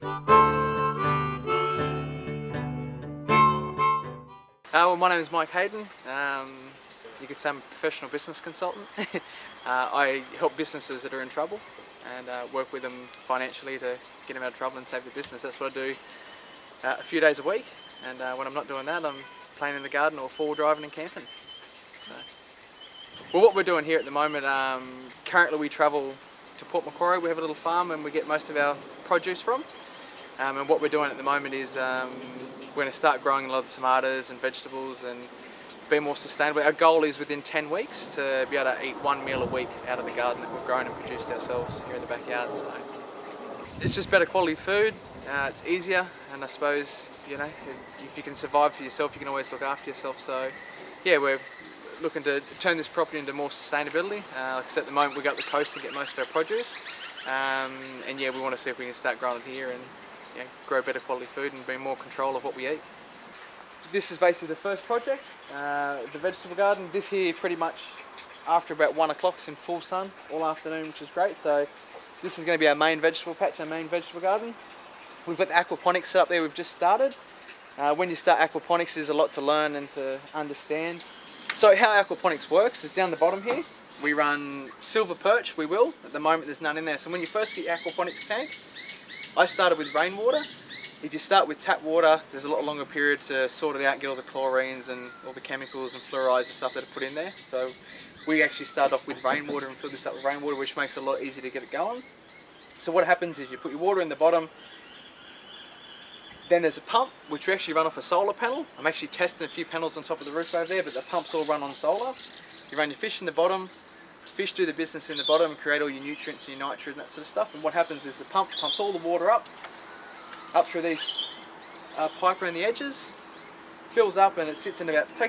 Well, my name is Mike Hayden. You could say I'm a professional business consultant. I help businesses that are in trouble and work with them financially to get them out of trouble and save the business. That's what I do a few days a week, and when I'm not doing that, I'm playing in the garden or four-wheel driving and camping. So. Well, what we're doing here at the moment, currently we travel to Port Macquarie. We have a little farm and we get most of our produce from. And what we're doing at the moment is we're going to start growing a lot of tomatoes and vegetables and be more sustainable. Our goal is within 10 weeks to be able to eat one meal a week out of the garden that we've grown and produced ourselves here in the backyard. So it's just better quality food, it's easier, and I suppose, you know, if you can survive for yourself, you can always look after yourself. So yeah, we're looking to turn this property into more sustainability. Like I said, at the moment we go up the coast to get most of our produce, and yeah, we want to see if we can start growing it here and grow better quality food and be more control of what we eat. This is basically the first project, the vegetable garden. This here pretty much after about 1 o'clock is in full sun all afternoon, which is great. So this is going to be our main vegetable patch, our main vegetable garden. We've got the aquaponics set up there, we've just started. When you start aquaponics, there's a lot to learn and to understand. So how aquaponics works is down the bottom here. We run silver perch, at the moment there's none in there. So when you first get your aquaponics tank, I started with rainwater. If you start with tap water, there's a lot longer period to sort it out, get all the chlorines and all the chemicals and fluorides and stuff that are put in there. So we actually started off with rainwater and filled this up with rainwater, which makes it a lot easier to get it going. So what happens is you put your water in the bottom, then there's a pump, which we actually run off a solar panel. I'm actually testing a few panels on top of the roof over there, but the pumps all run on solar. You run your fish in the bottom, fish do the business in the bottom and create all your nutrients and your nitrogen and that sort of stuff. And what happens is the pump pumps all the water up through these pipe around the edges, fills up, and it takes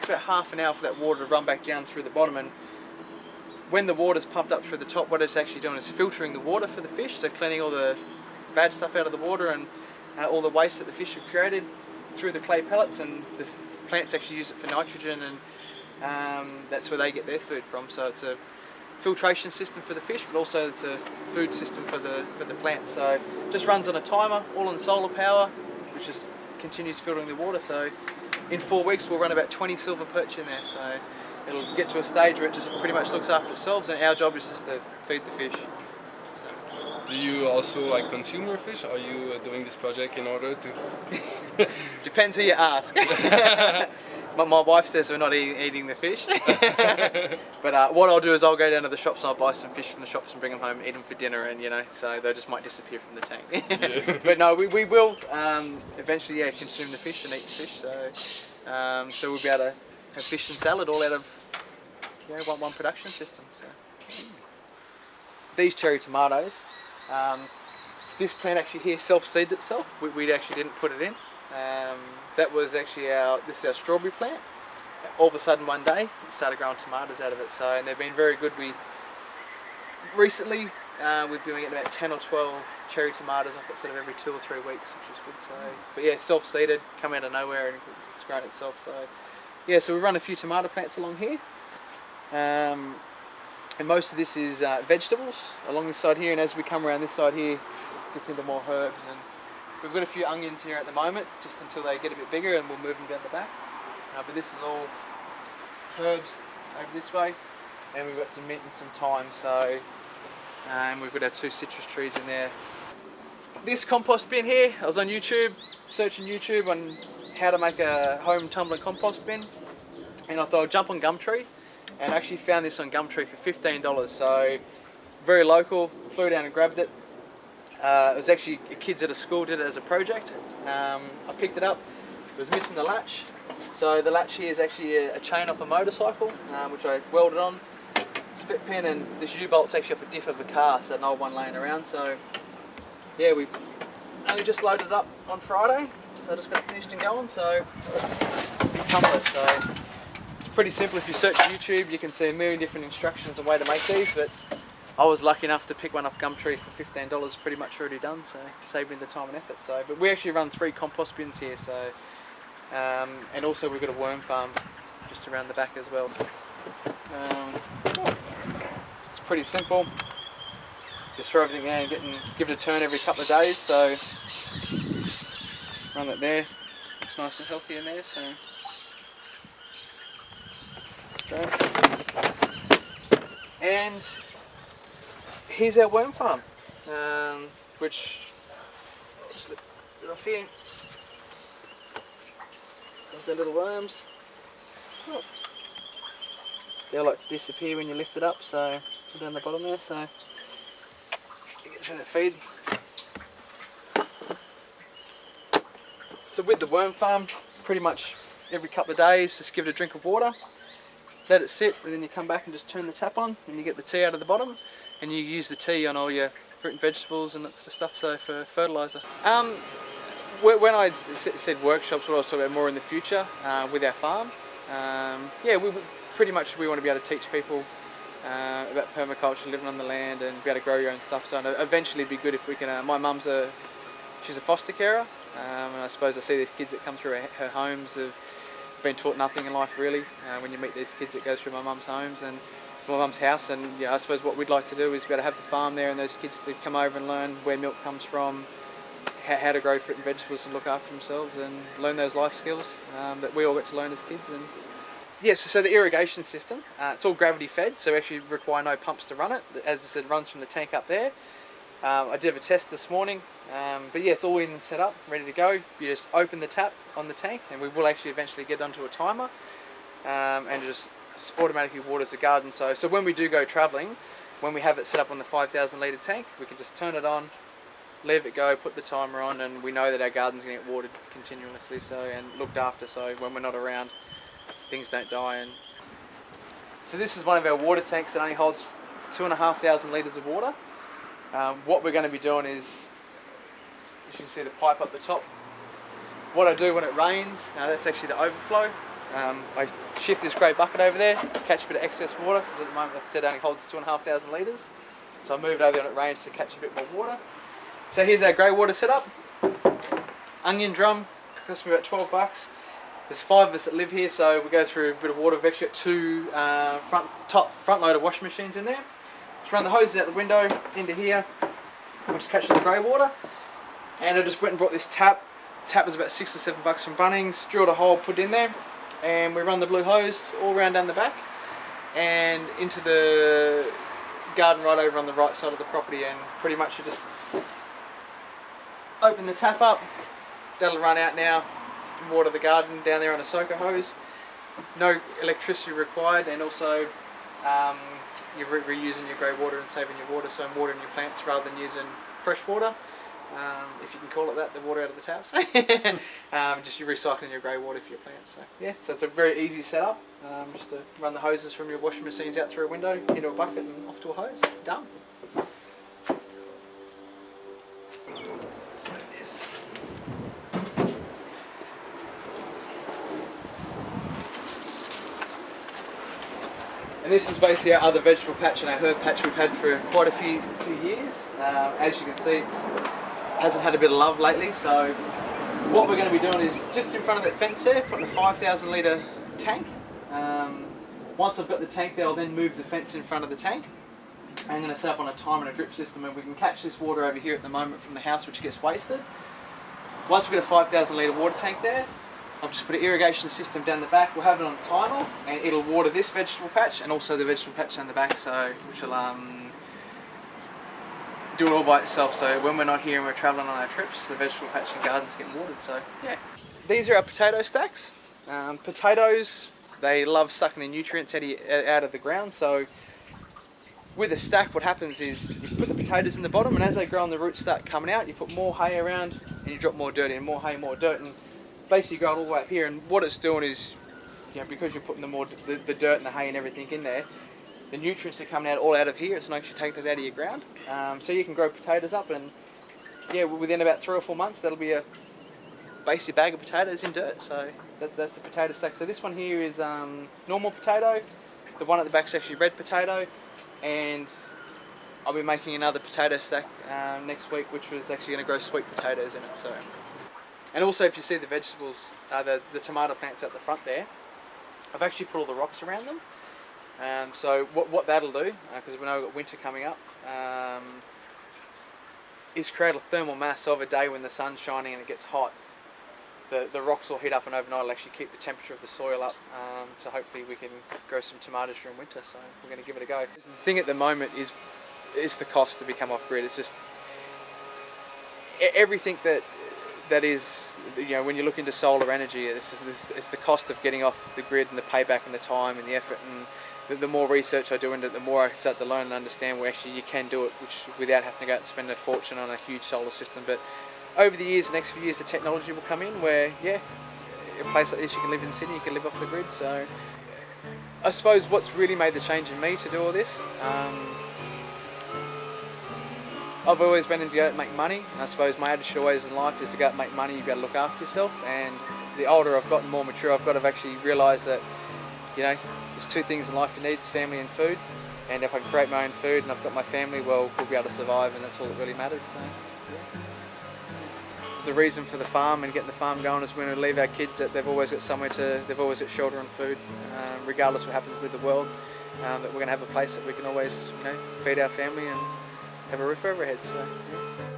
about half an hour for that water to run back down through the bottom. And when the water's pumped up through the top, what it's actually doing is filtering the water for the fish, so cleaning all the bad stuff out of the water and all the waste that the fish have created through the clay pellets, and the plants actually use it for nitrogen, and that's where they get their food from. So it's a filtration system for the fish, but also it's a food system for the plants. So it just runs on a timer, all on solar power, which just continues filtering the water. So in 4 weeks we'll run about 20 silver perch in there. So it'll get to a stage where it just pretty much looks after itself, and our job is just to feed the fish. Do you also consume your fish? Are you doing this project in order to... Depends who you ask. But my wife says we're not eating the fish. But what I'll do is I'll go down to the shops and I'll buy some fish from the shops and bring them home, eat them for dinner, and so they just might disappear from the tank. Yeah. But no, we will eventually consume the fish and eat the fish. So we'll be able to have fish and salad all out of one production system. So these cherry tomatoes. This plant actually here self-seeded itself. We actually didn't put it in. That was actually this is our strawberry plant. All of a sudden one day we started growing tomatoes out of it. And they've been very good. Recently we've been getting about 10 or 12 cherry tomatoes off it sort of every 2 or 3 weeks, which is good. So, but yeah, self-seeded, come out of nowhere and it's grown itself. So yeah, so we run a few tomato plants along here. And most of this is vegetables along this side here, and as we come around this side here, it gets into more herbs. And we've got a few onions here at the moment, just until they get a bit bigger, and we'll move them down the back. But this is all herbs over this way, and we've got some mint and some thyme. So, and we've got our 2 citrus trees in there. This compost bin here, I was on YouTube, searching YouTube on how to make a home tumbling compost bin, and I thought I'd jump on Gumtree. And I actually found this on Gumtree for $15, so very local. Flew down and grabbed it. It was actually kids at a school did it as a project. I picked it up. It was missing the latch, so the latch here is actually a chain off a motorcycle, which I welded on. Split pin, and this U-bolt's actually off a diff of a car, so an old one laying around. So yeah, we only just loaded it up on Friday, so I just got it finished and going. So big tumbler. So pretty simple. If you search YouTube, you can see a million different instructions on way to make these, but I was lucky enough to pick one off Gumtree for $15, pretty much already done, so it saved me the time and effort. So, but we actually run 3 compost bins here, so and also we've got a worm farm just around the back as well. It's pretty simple. just throw everything there and give it a turn every couple of days. So run that there. Looks nice and healthy in there. So great. And here's our worm farm, which just lift it off here. There's our little worms. Oh. They like to disappear when you lift it up, so down the bottom there. So you get to feed. So with the worm farm, pretty much every couple of days, just give it a drink of water, let it sit, and then you come back and just turn the tap on, and you get the tea out of the bottom, and you use the tea on all your fruit and vegetables and that sort of stuff. So for fertiliser. When I said workshops, what I was talking about more in the future with our farm. Yeah, we pretty much want to be able to teach people about permaculture, living on the land, and be able to grow your own stuff. So eventually, it'd be good if we can. My mum's she's a foster carer, and I suppose I see these kids that come through her homes have been taught nothing in life really. When you meet these kids that go through my mum's homes and my mum's house, and I suppose what we'd like to do is be able to have the farm there, and those kids to come over and learn where milk comes from, how to grow fruit and vegetables and look after themselves, and learn those life skills that we all get to learn as kids. And yes, so the irrigation system, it's all gravity fed, so we actually require no pumps to run it. As I said, it runs from the tank up there. I did have a test this morning, but yeah, it's all in and set up, ready to go. You just open the tap on the tank, and we will actually eventually get onto a timer, and just automatically waters the garden. So when we do go travelling, when we have it set up on the 5,000 litre tank, we can just turn it on, leave it go, put the timer on, and we know that our garden's going to get watered continuously, and looked after, so when we're not around, things don't die. And so this is one of our water tanks that only holds 2,500 litres of water. What we're going to be doing is, you can see the pipe up the top. What I do when it rains, that's actually the overflow. I shift this grey bucket over there, catch a bit of excess water, because at the moment, like I said, it only holds 2,500 litres. So I move it over there when it rains to catch a bit more water. So here's our grey water setup. Onion drum, cost me about 12 bucks. There's 5 of us that live here, so we go through a bit of water. We've actually got 2 front loader washing machines in there. Just run the hoses out the window into here. We'll just catch the grey water. And I just went and brought this tap. The tap was about 6 or 7 bucks from Bunnings. Drilled a hole, put it in there, and we run the blue hose all around down the back and into the garden right over on the right side of the property. And pretty much you just open the tap up. That'll run out now. Water the garden down there on a soaker hose. No electricity required, and also you're reusing your grey water and saving your water, so I'm watering your plants rather than using fresh water, if you can call it that, the water out of the taps. Just you're recycling your grey water for your plants. So yeah, so it's a very easy setup. Just to run the hoses from your washing machines out through a window into a bucket and off to a hose. Done. Let's move this. And this is basically our other vegetable patch and our herb patch we've had for quite a few years. As you can see, it hasn't had a bit of love lately, so what we're going to be doing is just in front of that fence there, putting a 5,000 litre tank. Once I've got the tank there, I'll then move the fence in front of the tank. I'm going to set up on a timer and a drip system, and we can catch this water over here at the moment from the house, which gets wasted. Once we've got a 5,000 litre water tank there, I've just put an irrigation system down the back. We'll have it on a timer, and it'll water this vegetable patch and also the vegetable patch down the back, so which will do it all by itself. So when we're not here and we're travelling on our trips, the vegetable patch and garden's getting watered. So yeah, these are our potato stacks. Potatoes, they love sucking the nutrients out of the ground. So with a stack, what happens is you put the potatoes in the bottom, and as they grow and the roots start coming out, you put more hay around, and you drop more dirt in, more hay, more dirt, and basically grow it all the way up here. And what it's doing is, because you're putting the dirt and the hay and everything in there, the nutrients are coming out all out of here. It's not actually taking it out of your ground. So you can grow potatoes up, and yeah, within about 3 or 4 months, that'll be a basic bag of potatoes in dirt. So that's a potato stack. So this one here is normal potato. The one at the back is actually red potato, and I'll be making another potato stack next week, which was actually going to grow sweet potatoes in it. So. And also, if you see the vegetables, the tomato plants at the front there, I've actually put all the rocks around them. So what that'll do, because we know we've got winter coming up, is create a thermal mass of a day when the sun's shining and it gets hot. The rocks will heat up, and overnight will actually keep the temperature of the soil up, so hopefully we can grow some tomatoes during winter. So we're going to give it a go. The thing at the moment is the cost to become off grid. It's just everything that is, you know, when you look into solar energy, it's the cost of getting off the grid and the payback and the time and the effort. And the more research I do into it, the more I start to learn and understand where actually you can do it, which without having to go out and spend a fortune on a huge solar system. But over the years, the next few years, the technology will come in where, yeah, a place like this, you can live in Sydney, you can live off the grid. So I suppose what's really made the change in me to do all this, I've always been to go out and make money. And I suppose my attitude always in life is to go out and make money, you've got to look after yourself. And the older I've gotten, more mature I've got, I've actually realised that, you know, there's two things in life you need, it's family and food. And if I can create my own food and I've got my family, well, we'll be able to survive, and that's all that really matters. So, yeah. The reason for the farm and getting the farm going is when we leave our kids that they've always got they've always got shelter and food, regardless what happens with the world, that we're going to have a place that we can always, you know, feed our family and have a roof over our heads. So, yeah.